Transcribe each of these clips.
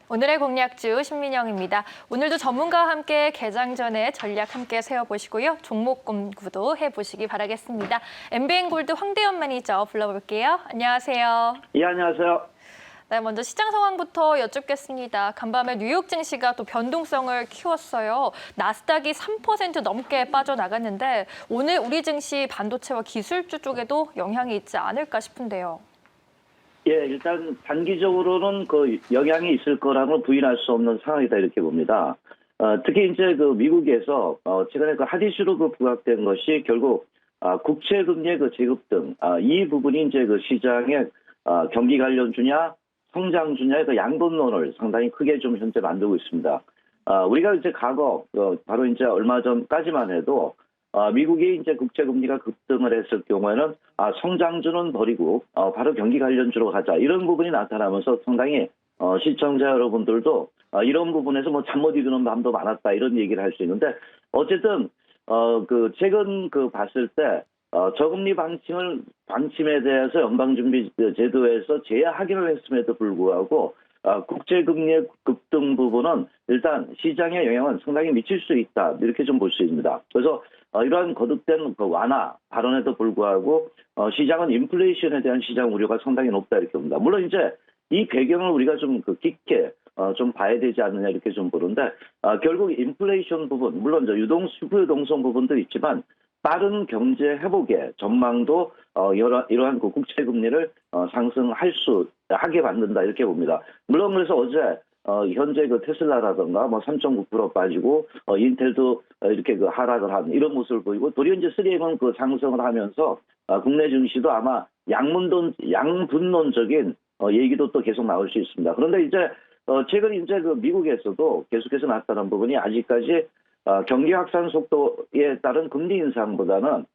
오늘의 공략주 신민영입니다. 오늘도 전문가와 함께 개장 전에 전략 함께 세워보시고요. 종목 공부도 해보시기 바라겠습니다. MBN골드 황대현 매니저 불러볼게요. 안녕하세요. 예, 안녕하세요. 네, 먼저 시장 상황부터 여쭙겠습니다. 간밤에 뉴욕 증시가 또 변동성을 키웠어요. 나스닥이 3% 넘게 빠져나갔는데 오늘 우리 증시 반도체와 기술주 쪽에도 영향이 있지 않을까 싶은데요. 예, 일단 단기적으로는 그 영향이 있을 거라고 부인할 수 없는 상황이다 이렇게 봅니다. 특히 이제 그 미국에서 최근에 그 핫이슈로 그 부각된 것이 결국 국채 금리의 그 제급 등 이 부분이 이제 그 시장의 경기 관련주냐 성장주냐의 그 양분론을 상당히 크게 좀 현재 만들고 있습니다. 우리가 이제 과거 바로 이제 얼마 전까지만 해도 미국이 이제 국채 금리가 급등을 했을 경우에는 성장주는 버리고 바로 경기 관련주로 가자 이런 부분이 나타나면서 상당히 시청자 여러분들도 이런 부분에서 뭐 잠 못 이루는 밤도 많았다 이런 얘기를 할 수 있는데 어쨌든 그 최근 그 봤을 때 저금리 방침에 대해서 연방준비제도에서 재확인을 했음에도 불구하고 국제금리의 급등 부분은 일단 시장에 영향은 상당히 미칠 수 있다 이렇게 좀 볼 수 있습니다. 그래서 이러한 거듭된 그 완화 발언에도 불구하고 시장은 인플레이션에 대한 시장 우려가 상당히 높다 이렇게 봅니다. 물론 이제 이 배경을 우리가 좀 깊게 좀 봐야 되지 않느냐 이렇게 좀 보는데 결국 인플레이션 부분 물론 수요 유동성 부분도 있지만 빠른 경제 회복의 전망도 이러한 그 국채 금리를 상승하게 만든다 이렇게 봅니다. 물론 그래서 어제 현재 그 테슬라라든가 뭐 3.9% 빠지고 인텔도 이렇게 그 하락을 한 이런 모습을 보이고 도리어 이제 3M은 그 상승을 하면서 국내 증시도 아마 양분론적인 얘기도 또 계속 나올 수 있습니다. 그런데 이제 최근 이제 그 미국에서도 계속해서 나타난 부분이 아직까지 경기 확산 속도에 따른 금리 인상보다는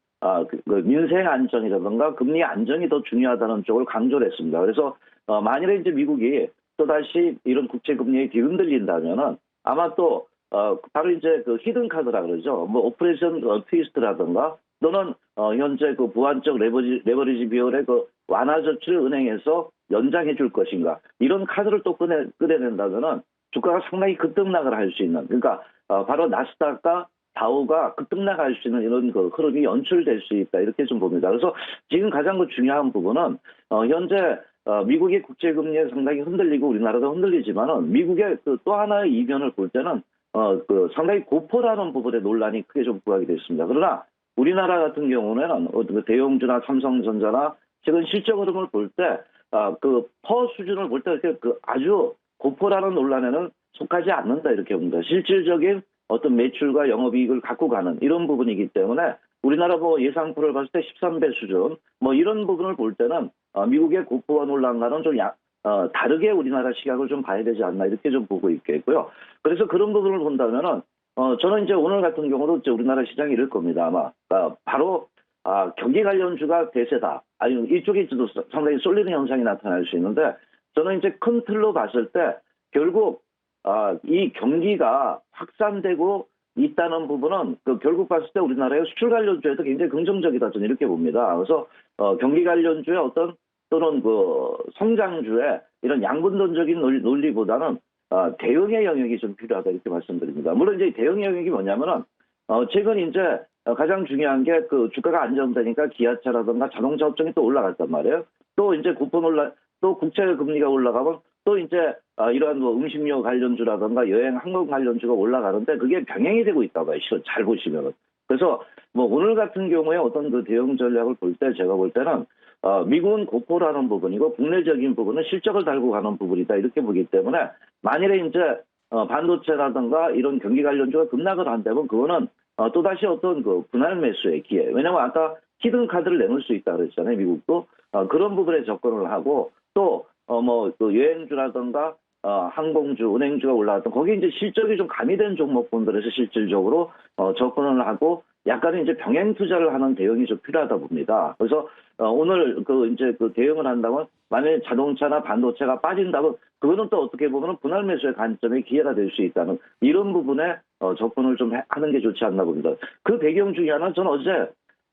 그 민생 안정이라든가 금리 안정이 더 중요하다는 쪽을 강조를 했습니다. 그래서 만일에 이제 미국이 또다시 이런 국채 금리에 뒤흔들린다면은 아마 또 바로 이제 그 히든 카드라 그러죠. 뭐 오퍼레이션 트위스트라든가 또는 현재 그 부안적 레버리지 비율의 그 완화 조치를 은행에서 연장해 줄 것인가 이런 카드를 또 꺼내낸다면은 주가가 상당히 급등락을 할 수 있는 그러니까 바로 나스닥과 다우가 급등락할 수 있는 이런 그 흐름이 연출될 수 있다 이렇게 좀 봅니다. 그래서 지금 가장 그 중요한 부분은 현재 미국의 국채 금리에 상당히 흔들리고 우리나라도 흔들리지만은 미국의 그 또 하나의 이변을 볼 때는 그 상당히 고퍼라는 부분에 논란이 크게 좀 부각이 됐습니다. 그러나 우리나라 같은 경우는 그 대형주나 삼성전자나 최근 실적 흐름을 볼 때 그 퍼 수준을 볼 때 이렇게 그 아주 고퍼라는 논란에는 속하지 않는다 이렇게 봅니다. 실질적인 어떤 매출과 영업이익을 갖고 가는 이런 부분이기 때문에 우리나라 뭐 예상표를 봤을 때 13배 수준 뭐 이런 부분을 볼 때는 미국의 고퍼와 논란과는 좀 다르게 우리나라 시각을 좀 봐야 되지 않나 이렇게 좀 보고 있겠고요. 그래서 그런 부분을 본다면은 저는 이제 오늘 같은 경우도 이제 우리나라 시장이 이럴 겁니다. 아마 바로 경기 관련주가 대세다. 아니면 이쪽에 있어도 상당히 쏠리는 현상이 나타날 수 있는데 저는 이제 큰 틀로 봤을 때 결국 이 경기가 확산되고 있다는 부분은 결국 봤을 때 우리나라의 수출 관련주에도 굉장히 긍정적이다 저는 이렇게 봅니다. 그래서 경기 관련주의 어떤 또는 그 성장주의 이런 양분론적인 논리보다는 대응의 영역이 좀 필요하다 이렇게 말씀드립니다. 물론 이제 대응의 영역이 뭐냐면은 최근 이제 가장 중요한 게 그 주가가 안정되니까 기아차라든가 자동차 업종이 또 올라갔단 말이에요. 또 이제 또 국채 금리가 올라가면 또 이제 이러한 뭐 음식료 관련주라든가 여행 항공 관련주가 올라가는데 그게 병행이 되고 있다고 봐요. 잘 보시면은. 그래서 뭐 오늘 같은 경우에 어떤 그 대응 전략을 볼 때 제가 볼 때는 미국은 고포라는 부분이고 국내적인 부분은 실적을 달고 가는 부분이다 이렇게 보기 때문에 만일에 이제 반도체라든가 이런 경기 관련주가 급락을 한다면 그거는 또다시 어떤 그 분할 매수의 기회. 왜냐하면 아까 히든 카드를 내놓을 수 있다 그랬잖아요. 미국도 그런 부분에 접근을 하고 또 뭐 또 여행주라든가 항공주, 은행주가 올라왔던 거기 이제 실적이 좀 가미된 종목군들에서 실질적으로 접근을 하고 약간의 이제 병행 투자를 하는 대응이 좀 필요하다 봅니다. 그래서 오늘 이제 대응을 한다면 만약에 자동차나 반도체가 빠진다면 그거는 또 어떻게 보면 분할 매수의 관점의 기회가 될 수 있다는 이런 부분에 접근을 좀 하는 게 좋지 않나 봅니다. 그 배경 중에 하나는 저는 어제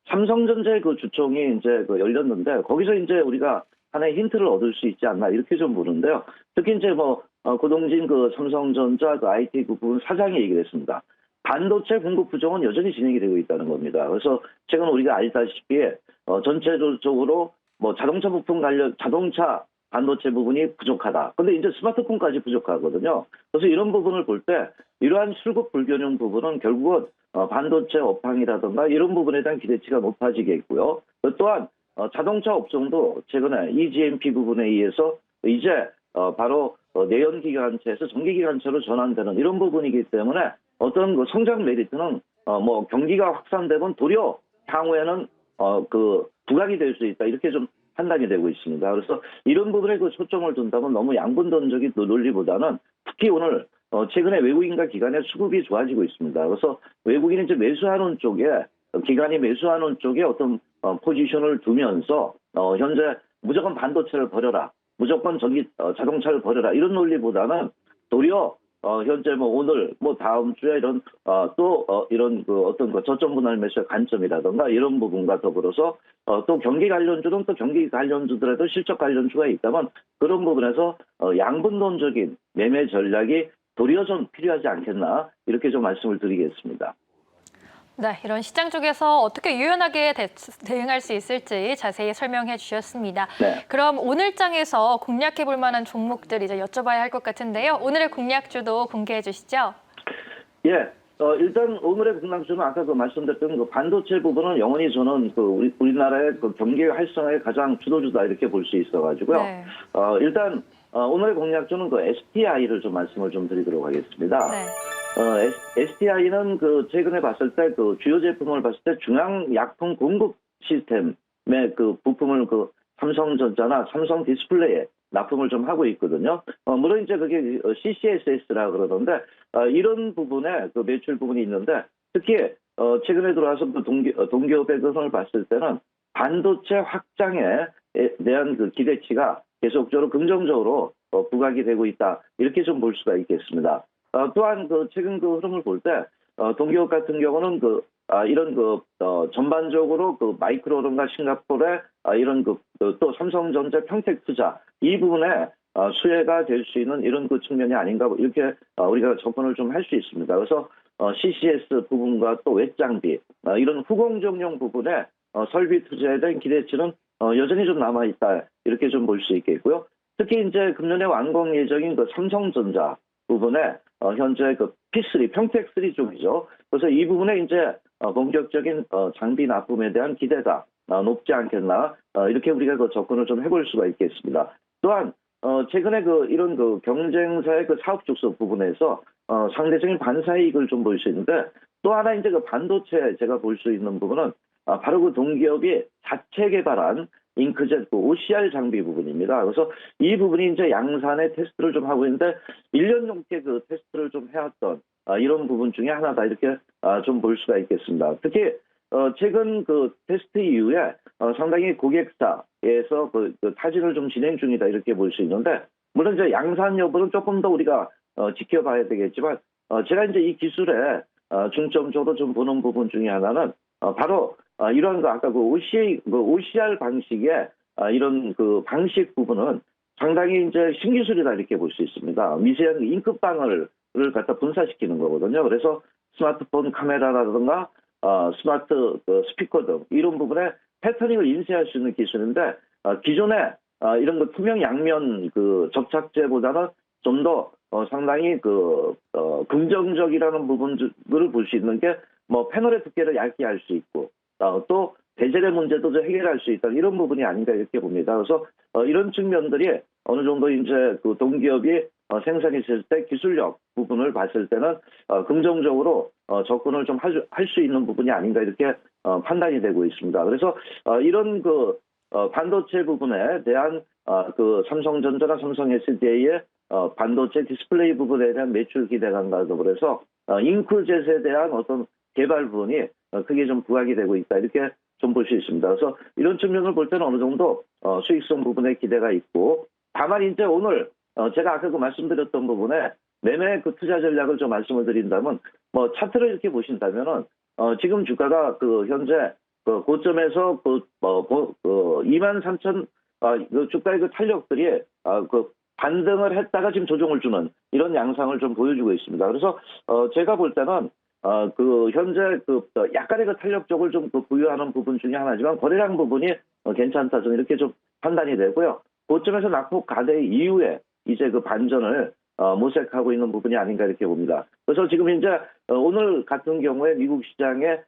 삼성전자의 그 주총이 이제 열렸는데 거기서 이제 우리가 하나의 힌트를 얻을 수 있지 않나 이렇게 좀 보는데요. 특히 이제 뭐 고동진 그 삼성전자 그 IT 그 부분 사장이 얘기를 했습니다. 반도체 공급 부족은 여전히 진행이 되고 있다는 겁니다. 그래서 최근 우리가 알다시피 전체적으로 뭐 자동차 부품 관련 자동차 반도체 부분이 부족하다. 근데 이제 스마트폰까지 부족하거든요. 그래서 이런 부분을 볼 때 이러한 수급 불균형 부분은 결국은 반도체 업황이라든가 이런 부분에 대한 기대치가 높아지겠고요. 또한 자동차 업종도 최근에 EGMP 부분에 의해서 이제 바로 내연기관차에서 전기기관차로 전환되는 이런 부분이기 때문에 어떤 그 성장 메리트는 뭐 경기가 확산되면 도리어 향후에는 그 부각이 될 수 있다 이렇게 좀 판단이 되고 있습니다. 그래서 이런 부분에 그 초점을 둔다면 너무 양분론적인 논리보다는 특히 오늘 최근에 외국인과 기관의 수급이 좋아지고 있습니다. 그래서 외국인이 이제 매수하는 쪽에 기관이 매수하는 쪽에 어떤 포지션을 두면서 현재 무조건 반도체를 버려라, 무조건 자동차를 버려라 이런 논리보다는 도리어 현재 뭐 오늘 뭐 다음 주에 이런 이런 그 어떤 그 저점 분할 매수의 관점이라든가 이런 부분과 더불어서 또 경기 관련주는 또 경기 관련주들에도 실적 관련주가 있다면 그런 부분에서 양분론적인 매매 전략이 도리어 좀 필요하지 않겠나 이렇게 좀 말씀을 드리겠습니다. 네, 이런 시장 쪽에서 어떻게 유연하게 대응할 수 있을지 자세히 설명해 주셨습니다. 네. 그럼 오늘 장에서 공략해 볼 만한 종목들 이제 여쭤봐야 할 것 같은데요. 오늘의 공략주도 공개해 주시죠. 예. 일단 오늘의 공략주는 아까 그 말씀드렸던 그 반도체 부분은 영원히 저는 그 우리나라의 그 경기 활성화의 가장 주도주다 이렇게 볼 수 있어가지고요. 네. 일단 오늘의 공략주는 그 STI를 좀 말씀을 좀 드리도록 하겠습니다. 네. STI는 그 최근에 봤을 때 그 주요 제품을 봤을 때 중앙 약품 공급 시스템의 그 부품을 그 삼성전자나 삼성 디스플레이에 납품을 좀 하고 있거든요. 물론 이제 그게 CCSS라 그러던데 이런 부분에 그 매출 부분이 있는데 특히 최근에 들어와서 그 동기업의 그걸 봤을 때는 반도체 확장에 대한 그 기대치가 계속적으로 긍정적으로 부각이 되고 있다 이렇게 좀 볼 수가 있겠습니다. 또한 그 최근 그 흐름을 볼 때 동기업 같은 경우는 이런 전반적으로 그 마이크로론과 싱가포르의 이런 또 삼성전자 평택 투자 이 부분에 수혜가 될 수 있는 이런 그 측면이 아닌가 이렇게 우리가 접근을 좀 할 수 있습니다. 그래서 CCS 부분과 또 외장비 이런 후공정용 부분에 설비 투자에 대한 기대치는 여전히 좀 남아 있다 이렇게 좀 볼 수 있겠고요. 특히 이제 금년에 완공 예정인 그 삼성전자 부분에 현재 그 P3 평택3 쪽이죠. 그래서 이 부분에 이제 본격적인 장비 납품에 대한 기대가 높지 않겠나 이렇게 우리가 그 접근을 좀 해볼 수가 있겠습니다. 또한 최근에 이런 경쟁사의 그 사업 축소 부분에서 상대적인 반사이익을 좀 볼 수 있는데 또 하나 이제 그 반도체 제가 볼 수 있는 부분은 바로 그 동기업이 자체 개발한 잉크젯 OCR 장비 부분입니다. 그래서 이 부분이 이제 양산의 테스트를 좀 하고 있는데 1년 넘게 그 테스트를 좀 해왔던 이런 부분 중에 하나다 이렇게 좀 볼 수가 있겠습니다. 특히 최근 그 테스트 이후에 상당히 고객사에서 그 타진을 좀 진행 중이다 이렇게 볼 수 있는데 물론 이제 양산 여부는 조금 더 우리가 지켜봐야 되겠지만 제가 이제 이 기술에 중점적으로 좀 보는 부분 중에 하나는 바로 이런 아까 그 OCR 방식의 이런 그 방식 부분은 상당히 이제 신기술이다 이렇게 볼 수 있습니다. 미세한 인크방을 갖다 분사시키는 거거든요. 그래서 스마트폰 카메라라든가 스마트 스피커 등 이런 부분에 패터닝을 인쇄할 수 있는 기술인데 기존에 이런 그 투명 양면 그 접착제보다는 좀 더 상당히 긍정적이라는 부분들을 볼 수 있는 게 뭐 패널의 두께를 얇게 할 수 있고 또 배열의 문제도 좀 해결할 수 있다 이런 부분이 아닌가 이렇게 봅니다. 그래서 이런 측면들이 어느 정도 이제 그 동기업이 생산했을 때 기술력 부분을 봤을 때는 긍정적으로 접근을 좀 할 수 있는 부분이 아닌가 이렇게 판단이 되고 있습니다. 그래서 이런 반도체 부분에 대한 그 삼성전자나 삼성 SDI의 반도체 디스플레이 부분에 대한 매출 기대감과 더불어서 잉크젯에 대한 어떤 개발 부분이 크게 좀 부각이 되고 있다 이렇게 좀 볼 수 있습니다. 그래서 이런 측면을 볼 때는 어느 정도 수익성 부분에 기대가 있고 다만 이제 오늘 제가 아까 그 말씀드렸던 부분에 매매 그 투자 전략을 좀 말씀을 드린다면 뭐 차트를 이렇게 보신다면은 지금 주가가 현재 고점에서 23,000 주가의 그 탄력들이 반등을 했다가 지금 조정을 주는 이런 양상을 좀 보여주고 있습니다. 그래서 제가 볼 때는 그 현재 약간의 그 탄력적을 좀 부여하는 부분 중에 하나지만 거래량 부분이 괜찮다 좀 이렇게 좀 판단이 되고요. 고점에서 낙폭 가대 이후에 이제 그 반전을 모색하고 있는 부분이 아닌가 이렇게 봅니다. 그래서 지금 이제 오늘 같은 경우에 미국 시장의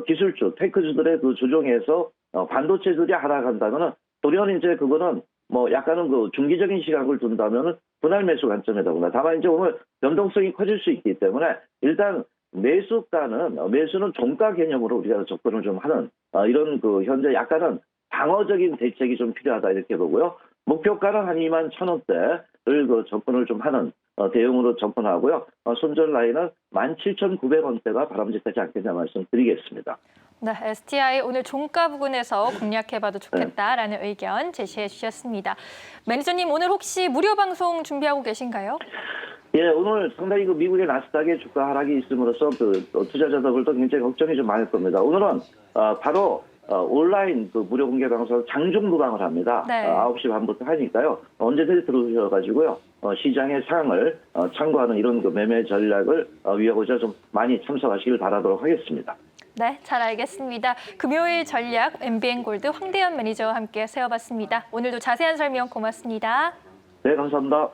기술주, 테크주들의 그 조정에서 반도체들이 하락한다면은 도리어 이제 그거는 뭐 약간은 그 중기적인 시각을 둔다면은 분할 매수 관점이다 보다. 다만 이제 오늘 변동성이 커질 수 있기 때문에 일단 매수는 종가 개념으로 우리가 접근을 좀 하는 이런 그 현재 약간은 방어적인 대책이 좀 필요하다 이렇게 보고요. 목표가는 한 21,000원대를 그 접근을 좀 하는 대응으로 접근하고요. 손절 라인은 17,900원대가 바람직하지 않겠냐 말씀드리겠습니다. 네, STI 오늘 종가 부근에서 공략해봐도 좋겠다라는 의견 제시해 주셨습니다. 매니저님 오늘 혹시 무료 방송 준비하고 계신가요? 예, 오늘 상당히 그 미국의 나스닥의 주가 하락이 있음으로써 그 투자자들도 굉장히 걱정이 좀 많을 겁니다. 오늘은 바로 온라인 그 무료 공개 방송 장중 무방을 합니다. 네. 9시 반부터 하니까요. 언제든지 들어오셔가지고요. 시장의 상황을 참고하는 이런 그 매매 전략을 위하고자 좀 많이 참석하시길 바라도록 하겠습니다. 네, 잘 알겠습니다. 금요일 전략 MBN 골드 황대현 매니저와 함께 세워봤습니다. 오늘도 자세한 설명 고맙습니다. 네, 감사합니다.